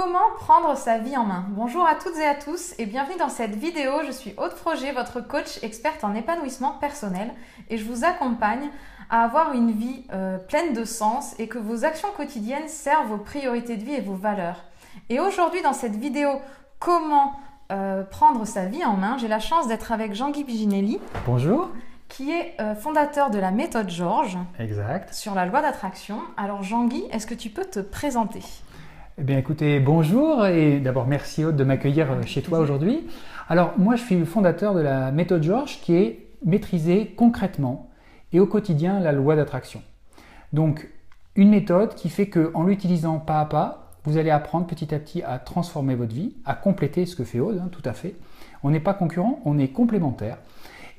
Comment prendre sa vie en main? Bonjour à toutes et à tous et bienvenue dans cette vidéo. Je suis Aude Froger, votre coach experte en épanouissement personnel et je vous accompagne à avoir une vie pleine de sens et que vos actions quotidiennes servent vos priorités de vie et vos valeurs. Et aujourd'hui dans cette vidéo, comment prendre sa vie en main, j'ai la chance d'être avec Jean-Guy Biginelli. Bonjour. Qui est fondateur de la méthode Georges. Exact. Sur la loi d'attraction. Alors Jean-Guy, est-ce que tu peux te présenter? Eh bien écoutez, bonjour et d'abord merci Aude de m'accueillir chez toi aujourd'hui. Alors moi je suis le fondateur de la méthode Georges qui est maîtriser concrètement et au quotidien la loi d'attraction. Donc une méthode qui fait qu'en l'utilisant pas à pas, vous allez apprendre petit à petit à transformer votre vie, à compléter ce que fait Aude, tout à fait. On n'est pas concurrents, on est complémentaires.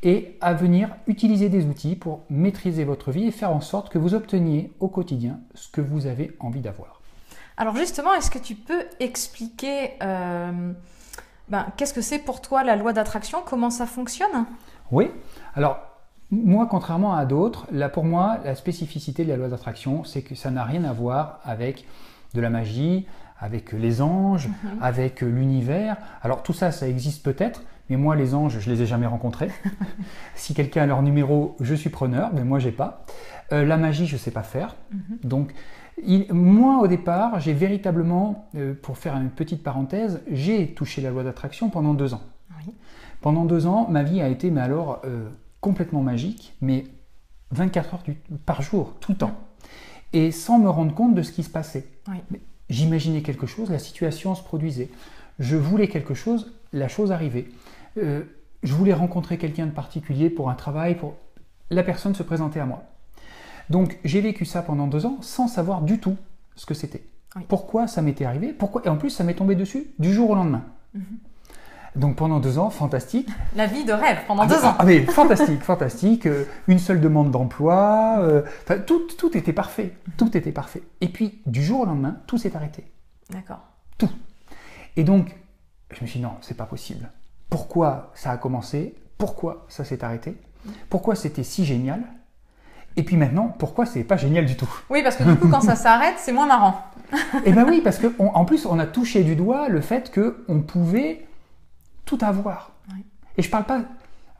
Et à venir utiliser des outils pour maîtriser votre vie et faire en sorte que vous obteniez au quotidien ce que vous avez envie d'avoir. Alors justement, est-ce que tu peux expliquer qu'est-ce que c'est pour toi la loi d'attraction, comment ça fonctionne? Oui, alors moi contrairement à d'autres, pour moi la spécificité de la loi d'attraction c'est que ça n'a rien à voir avec de la magie, avec les anges, avec l'univers. Alors tout ça, ça existe peut-être, mais moi les anges, je les ai jamais rencontrés. Si quelqu'un a leur numéro, je suis preneur, mais moi j'ai pas. La magie, je sais pas faire. Donc moi au départ, j'ai véritablement, pour faire une petite parenthèse, j'ai touché la loi d'attraction pendant 2 ans. Oui. Pendant 2 ans, ma vie a été complètement magique, mais 24 heures par jour, tout le temps. Et sans me rendre compte de ce qui se passait. Oui. J'imaginais quelque chose, la situation se produisait. Je voulais quelque chose, la chose arrivait. Je voulais rencontrer quelqu'un de particulier pour un travail, la personne se présentait à moi. Donc j'ai vécu ça pendant 2 ans sans savoir du tout ce que c'était. Oui. Pourquoi ça m'était arrivé, et en plus ça m'est tombé dessus du jour au lendemain. Donc pendant 2 ans, fantastique. La vie de rêve pendant 2 ans. Ah mais fantastique, fantastique. Une seule demande d'emploi. Tout était parfait. Tout était parfait. Et puis du jour au lendemain, tout s'est arrêté. D'accord. Tout. Et donc je me suis dit non, c'est pas possible. Pourquoi ça a commencé? Pourquoi ça s'est arrêté? Pourquoi c'était si génial? Et puis maintenant, pourquoi c'est pas génial du tout? Oui, parce que du coup, quand ça s'arrête, c'est moins marrant. Eh bien oui, parce qu'en plus, on a touché du doigt le fait qu'on pouvait tout avoir. Oui. Et je parle pas...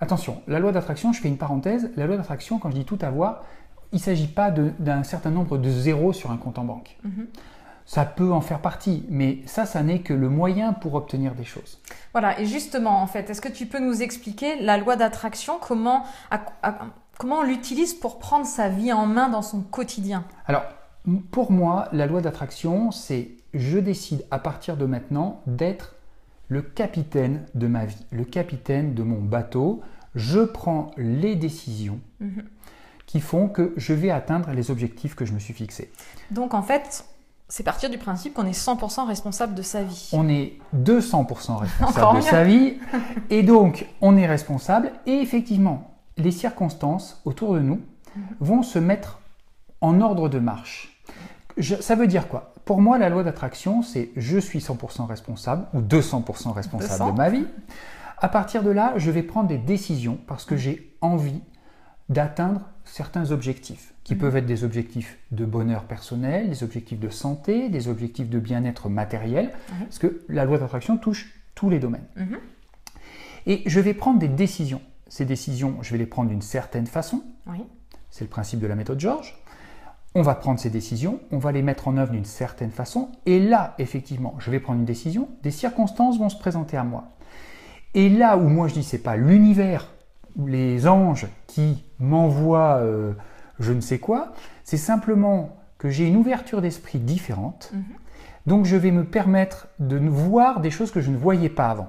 Attention, la loi d'attraction, je fais une parenthèse, la loi d'attraction, quand je dis tout avoir, il ne s'agit pas d'un certain nombre de zéros sur un compte en banque. Ça peut en faire partie, mais ça n'est que le moyen pour obtenir des choses. Voilà, et justement, en fait, est-ce que tu peux nous expliquer la loi d'attraction, comment on l'utilise pour prendre sa vie en main dans son quotidien? Alors, pour moi, la loi d'attraction, c'est je décide à partir de maintenant d'être le capitaine de ma vie, le capitaine de mon bateau. Je prends les décisions qui font que je vais atteindre les objectifs que je me suis fixés. Donc, en fait, c'est partir du principe qu'on est 100% responsable de sa vie. On est 200% responsable de sa vie. Et donc, on est responsable. Et effectivement, les circonstances autour de nous vont se mettre en ordre de marche. Ça veut dire quoi? Pour moi, la loi d'attraction, c'est je suis 100% responsable ou 200% responsable de ma vie. À partir de là, je vais prendre des décisions parce que j'ai envie d'atteindre certains objectifs qui peuvent être des objectifs de bonheur personnel, des objectifs de santé, des objectifs de bien-être matériel, parce que la loi d'attraction touche tous les domaines. Et je vais prendre des décisions. Ces décisions, je vais les prendre d'une certaine façon. Oui. C'est le principe de la méthode Georges. On va prendre ces décisions, on va les mettre en œuvre d'une certaine façon. Et là, effectivement, je vais prendre une décision, des circonstances vont se présenter à moi. Et là où moi je dis, c'est pas l'univers ou les anges qui m'envoient je ne sais quoi, c'est simplement que j'ai une ouverture d'esprit différente. Donc je vais me permettre de voir des choses que je ne voyais pas avant.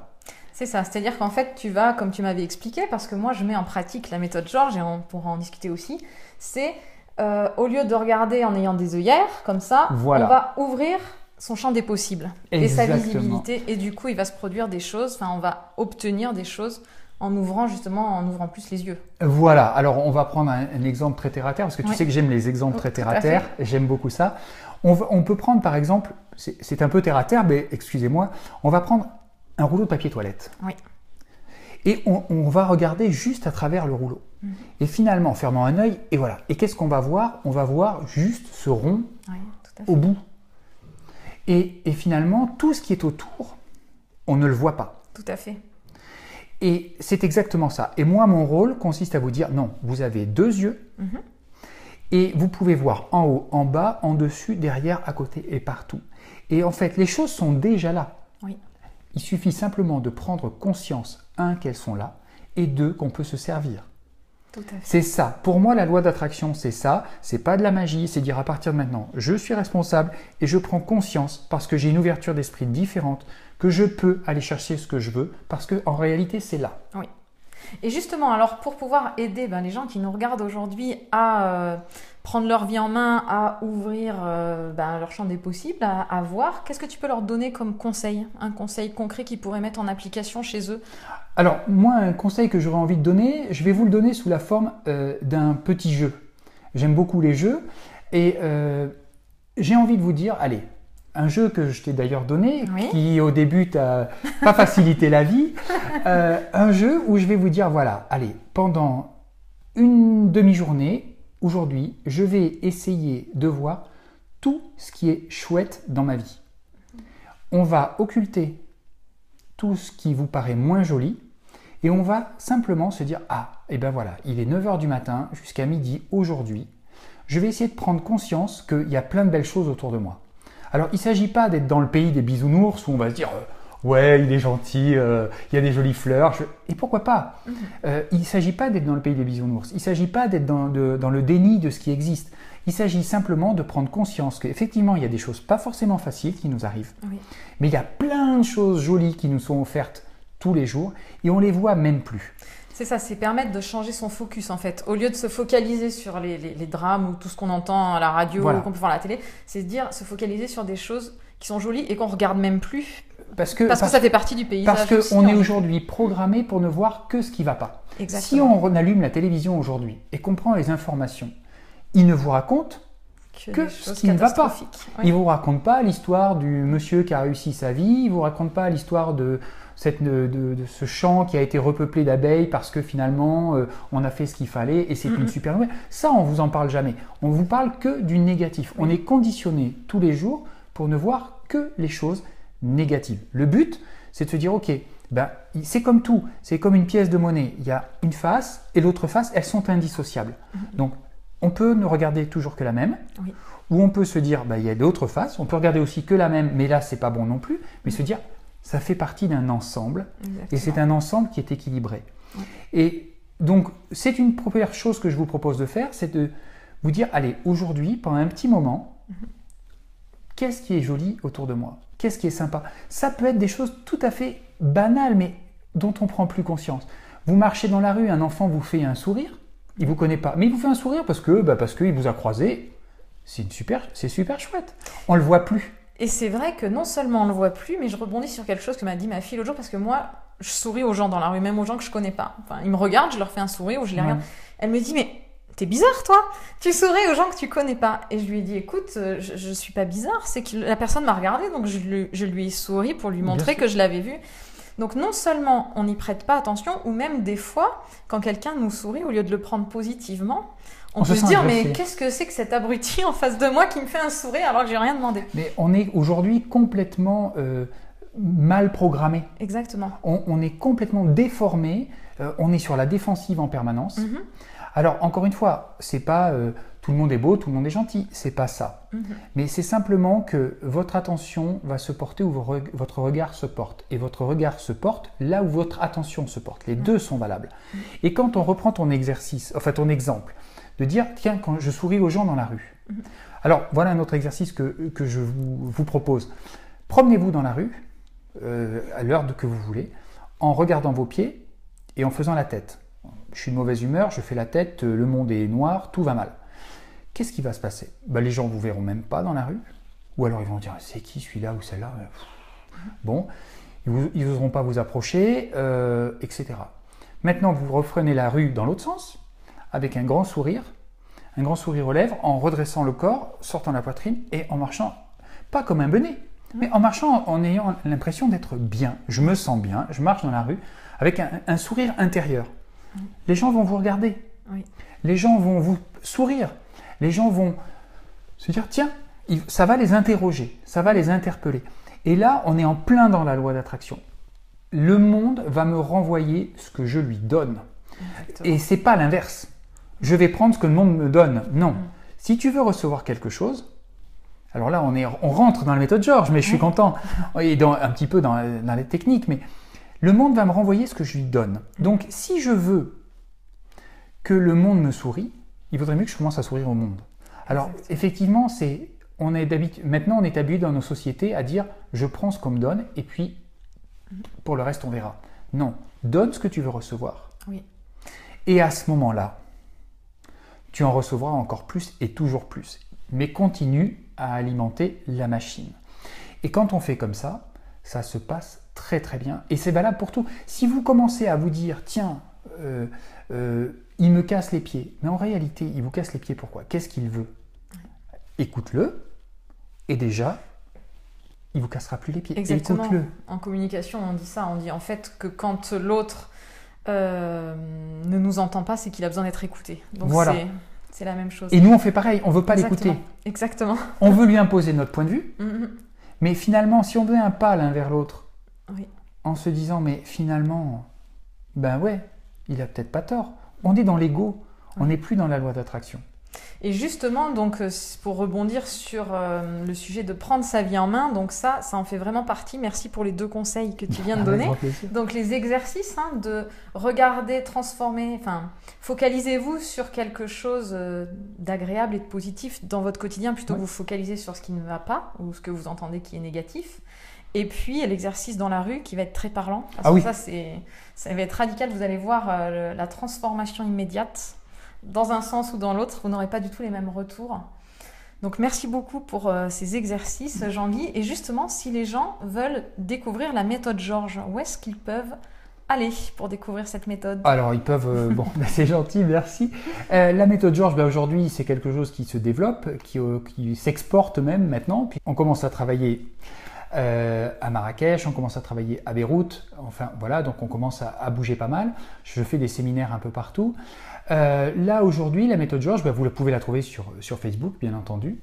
C'est ça, c'est-à-dire qu'en fait, tu vas, comme tu m'avais expliqué, parce que moi, je mets en pratique la méthode Georges, et on pourra en discuter aussi, c'est au lieu de regarder en ayant des œillères, comme ça, voilà. On va ouvrir son champ des possibles et sa visibilité, et du coup, il va se produire des choses, on va obtenir des choses en ouvrant plus les yeux. Voilà, alors on va prendre un exemple très terre-à-terre, parce que tu sais que j'aime les exemples très terre-à-terre, j'aime beaucoup ça. On peut prendre par exemple, c'est un peu terre-à-terre, mais excusez-moi, on va prendre un rouleau de papier toilette. Oui. Et on va regarder juste à travers le rouleau. Et finalement, en fermant un œil, et voilà. Et qu'est-ce qu'on va voir? On va voir juste ce rond au bout. Et finalement, tout ce qui est autour, on ne le voit pas. Tout à fait. Et c'est exactement ça. Et moi, mon rôle consiste à vous dire, non, vous avez 2 yeux, et vous pouvez voir en haut, en bas, en dessus, derrière, à côté et partout. Et en fait, les choses sont déjà là. Oui. Il suffit simplement de prendre conscience, 1, qu'elles sont là, et 2, qu'on peut se servir. Tout à fait. C'est ça. Pour moi, la loi d'attraction, c'est ça. C'est pas de la magie, c'est dire à partir de maintenant, je suis responsable et je prends conscience parce que j'ai une ouverture d'esprit différente, que je peux aller chercher ce que je veux parce qu'en réalité, c'est là. Oui. Et justement, alors pour pouvoir aider les gens qui nous regardent aujourd'hui à prendre leur vie en main, à ouvrir leur champ des possibles, à voir, qu'est-ce que tu peux leur donner comme conseil? Un conseil concret qu'ils pourraient mettre en application chez eux? Alors, moi, un conseil que j'aurais envie de donner, je vais vous le donner sous la forme d'un petit jeu. J'aime beaucoup les jeux et j'ai envie de vous dire, allez, un jeu que je t'ai d'ailleurs donné, qui au début t'a pas facilité la vie, un jeu où je vais vous dire, voilà, allez, pendant une demi-journée, aujourd'hui, je vais essayer de voir tout ce qui est chouette dans ma vie. On va occulter tout ce qui vous paraît moins joli et on va simplement se dire, ah, et ben voilà, il est 9h du matin jusqu'à midi aujourd'hui, je vais essayer de prendre conscience qu'il y a plein de belles choses autour de moi. Alors, il ne s'agit pas d'être dans le pays des bisounours où on va se dire ouais, il est gentil, il y a des jolies fleurs, et pourquoi pas. Il ne s'agit pas d'être dans le pays des bisounours, il ne s'agit pas d'être dans le déni de ce qui existe. Il s'agit simplement de prendre conscience qu'effectivement, il y a des choses pas forcément faciles qui nous arrivent, mais il y a plein de choses jolies qui nous sont offertes tous les jours et on les voit même plus. C'est ça, c'est permettre de changer son focus en fait. Au lieu de se focaliser sur les drames ou tout ce qu'on entend à la radio ou qu'on peut voir à la télé, c'est se focaliser sur des choses qui sont jolies et qu'on ne regarde même plus. Parce que ça fait partie du paysage. Parce qu'on est aujourd'hui programmé pour ne voir que ce qui ne va pas. Exactement. Si on allume la télévision aujourd'hui et qu'on prend les informations, il ne vous raconte que ce qui ne va pas. Il ne vous raconte pas l'histoire du monsieur qui a réussi sa vie, il ne vous raconte pas l'histoire de ce champ qui a été repeuplé d'abeilles parce que finalement on a fait ce qu'il fallait et c'est une super nouvelle. Ça, on ne vous en parle jamais. On ne vous parle que du négatif. On est conditionné tous les jours pour ne voir que les choses négatives. Le but, c'est de se dire, ok, c'est comme tout, c'est comme une pièce de monnaie. Il y a une face et l'autre face, elles sont indissociables. Donc, on peut ne regarder toujours que la même, ou on peut se dire, il y a d'autres faces. On peut regarder aussi que la même, mais là, c'est pas bon non plus. Mais se dire, ça fait partie d'un ensemble, et c'est un ensemble qui est équilibré. Et donc, c'est une première chose que je vous propose de faire, c'est de vous dire, allez, aujourd'hui, pendant un petit moment, qu'est-ce qui est joli autour de moi? Qu'est-ce qui est sympa? Ça peut être des choses tout à fait banales, mais dont on ne prend plus conscience. Vous marchez dans la rue, un enfant vous fait un sourire, il ne vous connaît pas, mais il vous fait un sourire parce qu'il vous a croisé. C'est super chouette. On ne le voit plus. Et c'est vrai que non seulement on ne le voit plus, mais je rebondis sur quelque chose que m'a dit ma fille l'autre jour, parce que moi, je souris aux gens dans la rue, même aux gens que je ne connais pas. Enfin, ils me regardent, je leur fais un sourire ou je les regarde. Elle me dit, mais t'es bizarre toi, tu souris aux gens que tu ne connais pas. Et je lui ai dit, écoute, je ne suis pas bizarre, c'est que la personne m'a regardé, donc je lui ai souri pour lui montrer que je l'avais vu. Donc non seulement on n'y prête pas attention, ou même des fois, quand quelqu'un nous sourit, au lieu de le prendre positivement, on peut se dire, mais qu'est-ce que c'est que cet abruti en face de moi qui me fait un sourire alors que j'ai rien demandé? Mais on est aujourd'hui complètement mal programmé. Exactement. On est complètement déformé, on est sur la défensive en permanence. Alors encore une fois, c'est pas tout le monde est beau, tout le monde est gentil, c'est pas ça. Mais c'est simplement que votre attention va se porter où votre regard se porte. Et votre regard se porte là où votre attention se porte. Les deux sont valables. Et quand on reprend ton exemple, de dire, tiens, quand je souris aux gens dans la rue. Alors, voilà un autre exercice que je vous propose. Promenez-vous dans la rue, à l'heure que vous voulez, en regardant vos pieds et en faisant la tête. Je suis de mauvaise humeur, je fais la tête, le monde est noir, tout va mal. Qu'est-ce qui va se passer? Les gens ne vous verront même pas dans la rue, ou alors ils vont dire, c'est qui celui-là ou celle-là? Bon, ils n'oseront pas vous approcher, etc. Maintenant, vous reprenez la rue dans l'autre sens, avec un grand sourire aux lèvres, en redressant le corps, sortant la poitrine et en marchant, pas comme un benet, mais en marchant en ayant l'impression d'être bien. Je me sens bien, je marche dans la rue avec un sourire intérieur. Les gens vont vous regarder, les gens vont vous sourire, les gens vont se dire, tiens, ça va les interroger, ça va les interpeller. Et là, on est en plein dans la loi d'attraction. Le monde va me renvoyer ce que je lui donne. Exactement. Et c'est pas l'inverse. Je vais prendre ce que le monde me donne. Non. Si tu veux recevoir quelque chose, alors là, on rentre dans la méthode George, mais je suis content. Et un petit peu dans les techniques, mais le monde va me renvoyer ce que je lui donne. Donc, si je veux que le monde me sourie, il vaudrait mieux que je commence à sourire au monde. Alors, effectivement, maintenant, on est habitué dans nos sociétés à dire « je prends ce qu'on me donne et puis pour le reste, on verra ». Non, donne ce que tu veux recevoir. Oui. Et à ce moment-là, tu en recevras encore plus et toujours plus. Mais continue à alimenter la machine. Et quand on fait comme ça, ça se passe très très bien. Et c'est valable pour tout. Si vous commencez à vous dire « tiens, il me casse les pieds », mais en réalité, il vous casse les pieds pourquoi? Qu'est-ce qu'il veut? Écoute-le. Et déjà, il ne vous cassera plus les pieds. Exactement. Écoute-le. En communication, on dit ça. On dit en fait que quand l'autre ne nous entend pas, c'est qu'il a besoin d'être écouté. Donc voilà. C'est la même chose. Et nous, on fait pareil. On ne veut pas l'écouter. Exactement. On veut lui imposer notre point de vue. Mais finalement, si on met un pas l'un vers l'autre, en se disant, mais finalement, ben ouais, il a peut-être pas tort. On est dans l'ego. On n'est plus dans la loi d'attraction. Et justement, donc, pour rebondir sur le sujet de prendre sa vie en main, donc ça en fait vraiment partie. Merci pour les 2 conseils que tu viens de donner. Donc les exercices, de regarder, transformer, focalisez-vous sur quelque chose d'agréable et de positif dans votre quotidien, plutôt que vous focaliser sur ce qui ne va pas ou ce que vous entendez qui est négatif. Et puis l'exercice dans la rue qui va être très parlant. Parce que ça va être radical, vous allez voir la transformation immédiate. Dans un sens ou dans l'autre, vous n'aurez pas du tout les mêmes retours. Donc merci beaucoup pour ces exercices, Jean-Guy. Et justement, si les gens veulent découvrir la méthode George, où est-ce qu'ils peuvent aller pour découvrir cette méthode? Alors ils peuvent, c'est gentil, merci. La méthode George, aujourd'hui, c'est quelque chose qui se développe, qui s'exporte même maintenant. Puis on commence à travailler à Marrakech, on commence à travailler à Beyrouth, enfin voilà, donc on commence à bouger pas mal. Je fais des séminaires un peu partout. Là aujourd'hui, la méthode George, vous pouvez la trouver sur Facebook, bien entendu,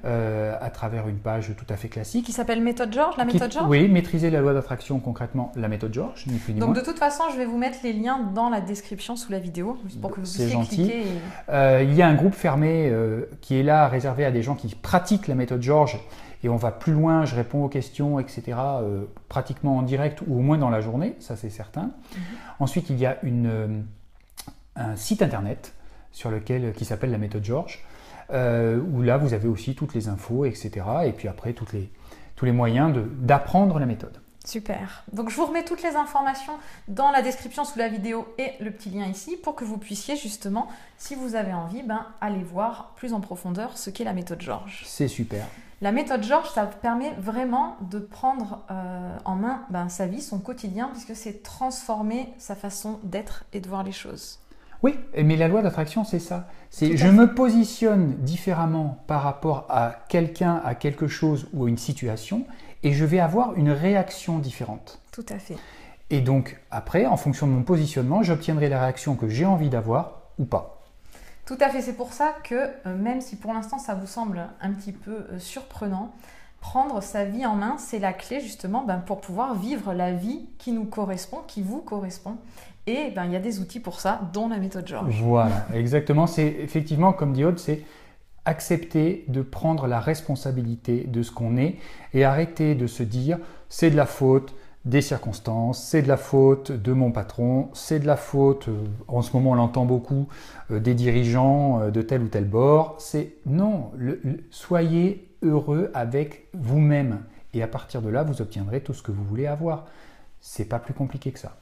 à travers une page tout à fait classique. Qui s'appelle méthode George, la méthode George? Oui, maîtriser la loi d'attraction, concrètement, la méthode George, ni plus ni moins. Donc de toute façon, je vais vous mettre les liens dans la description sous la vidéo, pour que vous puissiez cliquer. Il y a un groupe fermé qui est là, réservé à des gens qui pratiquent la méthode George. Et on va plus loin, je réponds aux questions, etc., pratiquement en direct ou au moins dans la journée, ça c'est certain. Ensuite, il y a un site internet qui s'appelle la méthode George, où là vous avez aussi toutes les infos, etc. Et puis après tous les moyens d'apprendre la méthode. Super. Donc je vous remets toutes les informations dans la description sous la vidéo et le petit lien ici pour que vous puissiez justement, si vous avez envie, aller voir plus en profondeur ce qu'est la méthode George. C'est super. La méthode George, ça permet vraiment de prendre en main sa vie, son quotidien, puisque c'est transformer sa façon d'être et de voir les choses. Oui, mais la loi d'attraction, c'est ça. Je me positionne différemment par rapport à quelqu'un, à quelque chose ou à une situation, et je vais avoir une réaction différente. Tout à fait. Et donc, après, en fonction de mon positionnement, j'obtiendrai la réaction que j'ai envie d'avoir ou pas. Tout à fait, c'est pour ça que, même si pour l'instant ça vous semble un petit peu surprenant, prendre sa vie en main, c'est la clé justement pour pouvoir vivre la vie qui nous correspond, qui vous correspond. Et il y a des outils pour ça, dont la méthode George. Voilà, exactement. C'est effectivement, comme dit Aude, c'est accepter de prendre la responsabilité de ce qu'on est et arrêter de se dire c'est de la faute des circonstances, c'est de la faute de mon patron, c'est de la faute, en ce moment on l'entend beaucoup, des dirigeants de tel ou tel bord. Non, soyez heureux avec vous-même et à partir de là, vous obtiendrez tout ce que vous voulez avoir. C'est pas plus compliqué que ça.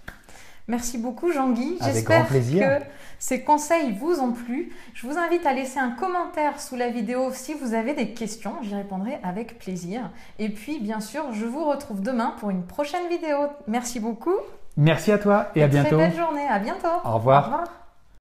Merci beaucoup Jean-Guy, j'espère que ces conseils vous ont plu. Je vous invite à laisser un commentaire sous la vidéo si vous avez des questions, j'y répondrai avec plaisir. Et puis bien sûr, je vous retrouve demain pour une prochaine vidéo. Merci beaucoup. Merci à toi et à bientôt. Très belle journée, à bientôt. Au revoir. Au revoir.